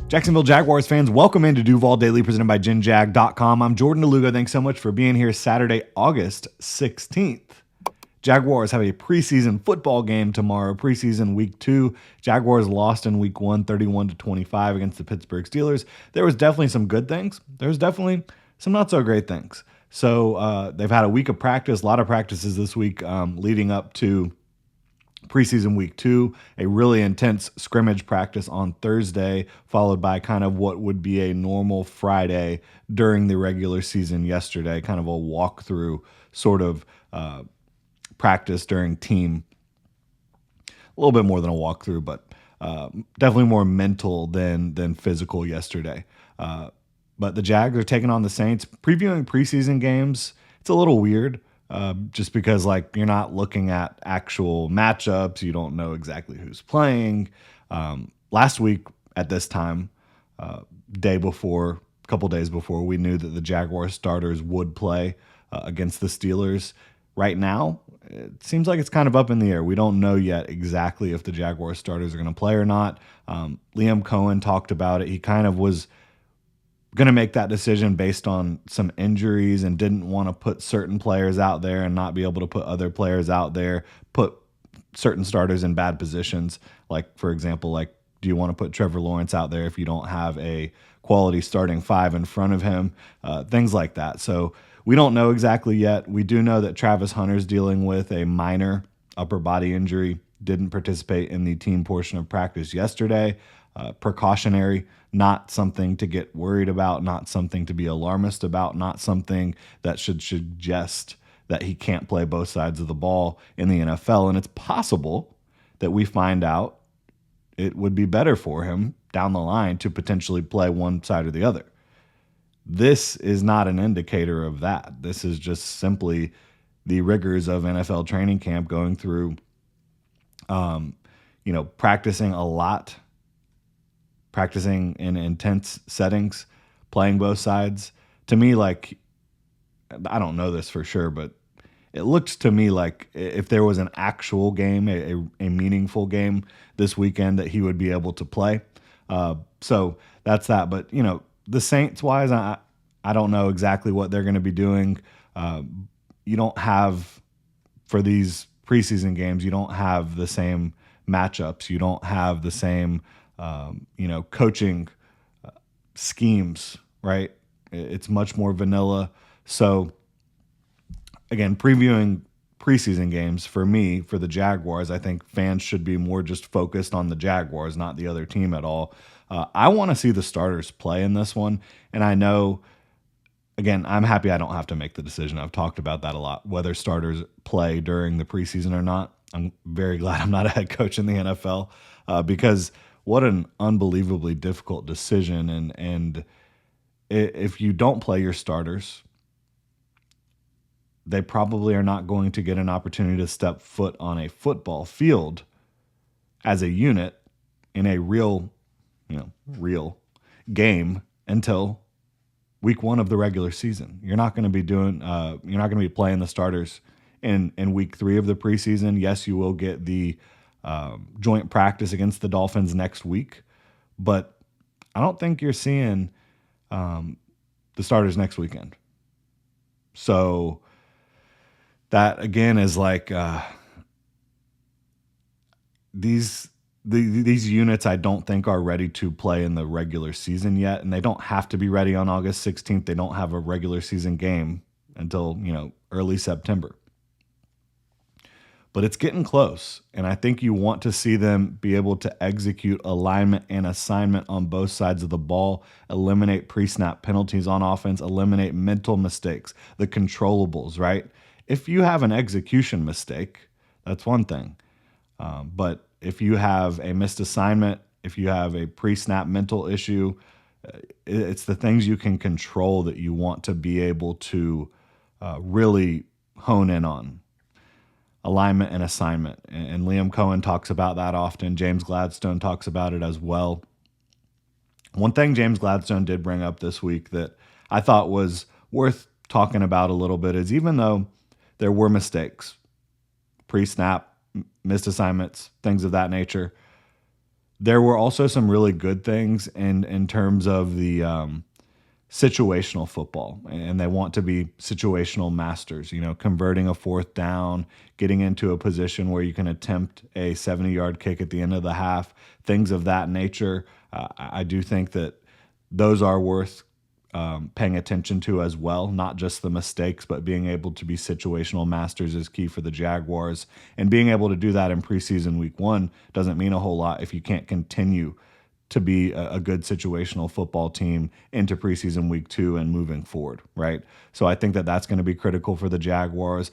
Jacksonville Jaguars fans, welcome into Duval Daily presented by GenJag.com. I'm Jordan DeLuga. Thanks so much for being here Saturday, August 16th. Jaguars have a preseason football game tomorrow, preseason week 2. Jaguars lost in week 1, 31-25 against the Pittsburgh Steelers. There was definitely some good things. There was definitely some not so great things. So they've had a week of practice, a lot of practices this week leading up to preseason week 2, a really intense scrimmage practice on Thursday, followed by kind of what would be a normal Friday during the regular season yesterday, kind of a walkthrough sort of practice during team. A little bit more than a walkthrough, but definitely more mental than physical yesterday. But the Jags are taking on the Saints. Previewing preseason games, it's a little weird. Just because you're not looking at actual matchups, you don't know exactly who's playing. Last week at this time, a couple days before, we knew that the Jaguars starters would play against the Steelers. Right now, it seems like it's kind of up in the air. We don't know yet exactly if the Jaguars starters are going to play or not. Liam Cohen talked about it. He kind of was going to make that decision based on some injuries and didn't want to put certain players out there and not be able to put other players out there, put certain starters in bad positions. For example, do you want to put Trevor Lawrence out there if you don't have a quality starting 5 in front of him? Things like that. So we don't know exactly yet. We do know that Travis Hunter's dealing with a minor upper body injury, didn't participate in the team portion of practice yesterday. Precautionary, not something to get worried about, not something to be alarmist about, not something that should suggest that he can't play both sides of the ball in the NFL. And it's possible that we find out it would be better for him down the line to potentially play one side or the other. This is not an indicator of that. This is just simply the rigors of NFL training camp, going through, practicing a lot, practicing in intense settings, playing both sides. To me, I don't know this for sure, but it looked to me like if there was an actual game, a meaningful game this weekend, that he would be able to play. So that's that. But, the Saints-wise, I don't know exactly what they're going to be doing. You don't have, for these preseason games, you don't have the same matchups. You don't have the same coaching schemes, right? It's much more vanilla. So again, previewing preseason games for the Jaguars, I think fans should be more just focused on the Jaguars, not the other team at all. I want to see the starters play in this one. And I know, again, I'm happy I don't have to make the decision. I've talked about that a lot, whether starters play during the preseason or not. I'm very glad I'm not a head coach in the NFL because what an unbelievably difficult decision. And if you don't play your starters, they probably are not going to get an opportunity to step foot on a football field as a unit in a real game until week 1 of the regular season. You're not going to be playing the starters in week 3 of the preseason. Yes, you will get the joint practice against the Dolphins next week, but I don't think you're seeing the starters next weekend. So that again is these units I don't think are ready to play in the regular season yet, and they don't have to be ready on August 16th. They don't have a regular season game until early September. But it's getting close, and I think you want to see them be able to execute alignment and assignment on both sides of the ball, eliminate pre-snap penalties on offense, eliminate mental mistakes, the controllables, right? If you have an execution mistake, that's one thing. But if you have a missed assignment, if you have a pre-snap mental issue, it's the things you can control that you want to be able to really hone in on. Alignment and assignment. And Liam Cohen talks about that often. James Gladstone talks about it as well. One thing James Gladstone did bring up this week that I thought was worth talking about a little bit is, even though there were mistakes, pre-snap, missed assignments, things of that nature, There were also some really good things in terms of the situational football, and they want to be situational masters, converting a fourth down, getting into a position where you can attempt a 70-yard kick at the end of the half, things of that nature. I do think that those are worth paying attention to as well, not just the mistakes, but being able to be situational masters is key for the Jaguars. And being able to do that in preseason week one doesn't mean a whole lot if you can't continue to be a good situational football team into preseason week two and moving forward, right? So I think that that's going to be critical for the Jaguars.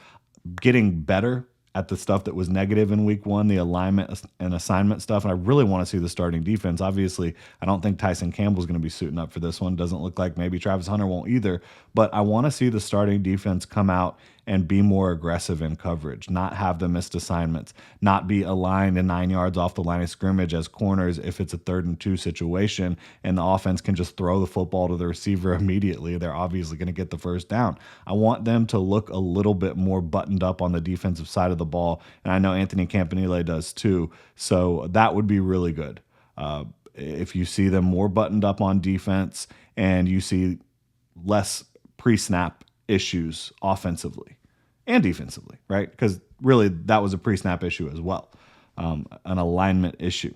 Getting better at the stuff that was negative in week one, the alignment and assignment stuff. And I really want to see the starting defense. Obviously, I don't think Tyson Campbell's going to be suiting up for this one. Doesn't look like maybe Travis Hunter won't either. But I want to see the starting defense come out and be more aggressive in coverage, not have the missed assignments, not be aligned and 9 yards off the line of scrimmage as corners if it's a 3rd and 2 situation and the offense can just throw the football to the receiver immediately. They're obviously going to get the first down. I want them to look a little bit more buttoned up on the defensive side of the ball, and I know Anthony Campanile does too, so that would be really good. If you see them more buttoned up on defense and you see less pre-snap issues offensively and defensively, right? Because really that was a pre-snap issue as well, an alignment issue.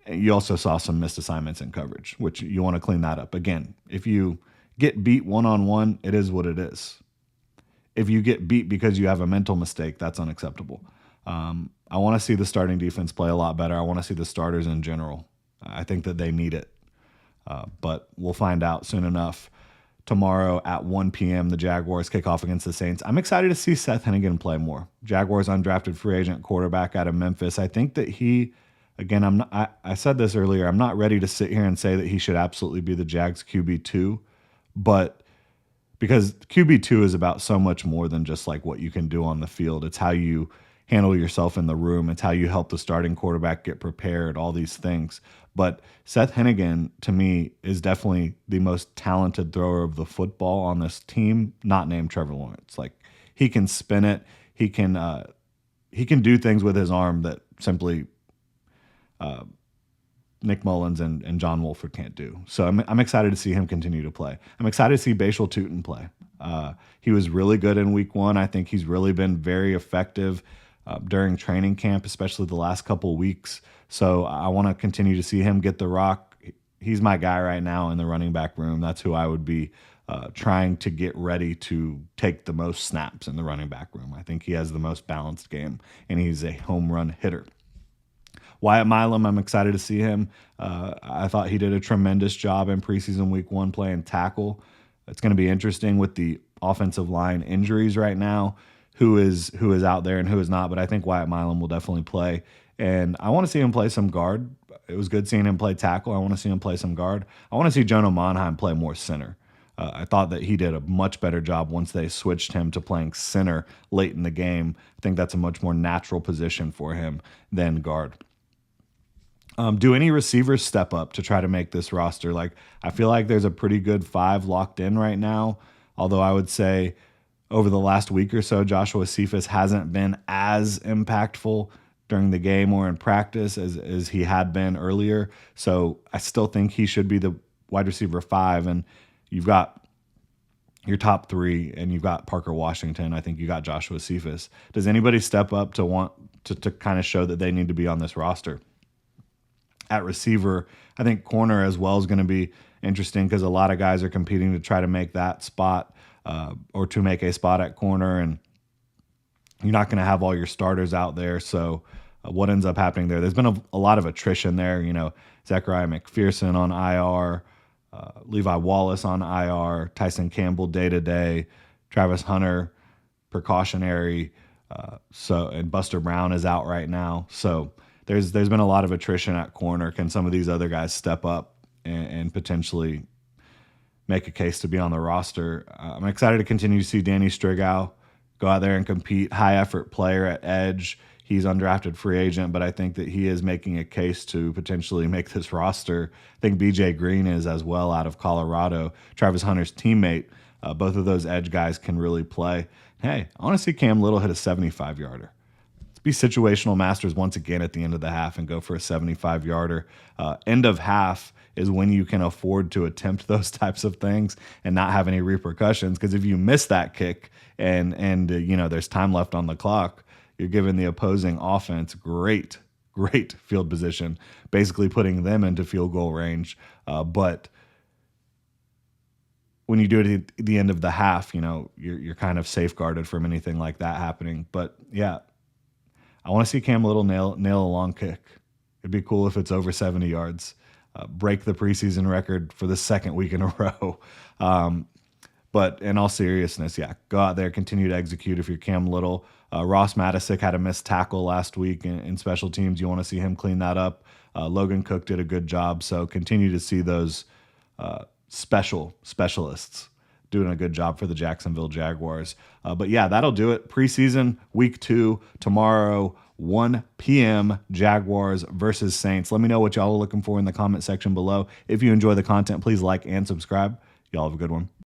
You also saw some missed assignments in coverage, which you want to clean that up. Again, if you get beat one-on-one, it is what it is. If you get beat because you have a mental mistake, that's unacceptable. I want to see the starting defense play a lot better. I want to see the starters in general. I think that they need it. But we'll find out soon enough. Tomorrow at 1 p.m., the Jaguars kick off against the Saints. I'm excited to see Seth Hennigan play more. Jaguars undrafted free agent quarterback out of Memphis. I think that he, again, I said this earlier, I'm not ready to sit here and say that he should absolutely be the Jags QB2, but because QB2 is about so much more than just like what you can do on the field. It's how you handle yourself in the room. It's how you help the starting quarterback get prepared, all these things. But Seth Hennigan, to me, is definitely the most talented thrower of the football on this team, not named Trevor Lawrence. Like, he can spin it. He can do things with his arm that simply Nick Mullins and John Wolford can't do. So I'm excited to see him continue to play. I'm excited to see Bashal Tutin play. He was really good in week one. I think he's really been very effective during training camp, especially the last couple weeks. So I want to continue to see him get the rock. He's my guy right now in the running back room. That's who I would be trying to get ready to take the most snaps in the running back room. I think he has the most balanced game, and he's a home run hitter. Wyatt Milam, I'm excited to see him. I thought he did a tremendous job in preseason week one playing tackle. It's going to be interesting with the offensive line injuries right now, who is out there and who is not, but I think Wyatt Milam will definitely play. And I want to see him play some guard. It was good seeing him play tackle. I want to see him play some guard. I want to see Jonah Monheim play more center. I thought that he did a much better job once they switched him to playing center late in the game. I think that's a much more natural position for him than guard. Do any receivers step up to try to make this roster? Like, I feel like there's a pretty good 5 locked in right now, although I would say over the last week or so, Joshua Cephas hasn't been as impactful during the game or in practice as he had been earlier. So I still think he should be the wide receiver 5. And you've got your top 3, and you've got Parker Washington. I think you got Joshua Cephas. Does anybody step up to want to kind of show that they need to be on this roster? At receiver, I think corner as well is going to be interesting because a lot of guys are competing to try to make that spot or to make a spot at corner, and you're not going to have all your starters out there. So what ends up happening there? There's been a lot of attrition there. Zechariah McPherson on IR, Levi Wallace on IR, Tyson Campbell day-to-day, Travis Hunter precautionary, and Buster Brown is out right now. So there's been a lot of attrition at corner. Can some of these other guys step up and potentially make a case to be on the roster? I'm excited to continue to see Danny Strigow go out there and compete. High effort player at edge. He's undrafted free agent, but I think that he is making a case to potentially make this roster. I think BJ Green is as well out of Colorado. Travis Hunter's teammate. Both of those edge guys can really play. Hey, I want to see Cam Little hit a 75-yarder. be situational masters once again at the end of the half and go for a 75-yarder. End of half is when you can afford to attempt those types of things and not have any repercussions. Because if you miss that kick and there's time left on the clock, you're giving the opposing offense great field position, basically putting them into field goal range. But when you do it at the end of the half, you're kind of safeguarded from anything like that happening. But yeah, I want to see Cam Little nail a long kick. It'd be cool if it's over 70 yards. Break the preseason record for the second week in a row. But in all seriousness, yeah, go out there, continue to execute if you're Cam Little. Ross Matisic had a missed tackle last week in special teams. You want to see him clean that up. Logan Cook did a good job. So continue to see those specialists doing a good job for the Jacksonville Jaguars. But yeah, that'll do it. Preseason week 2 tomorrow, 1 p.m. Jaguars versus Saints. Let me know what y'all are looking for in the comment section below. If you enjoy the content, please like and subscribe. Y'all have a good one.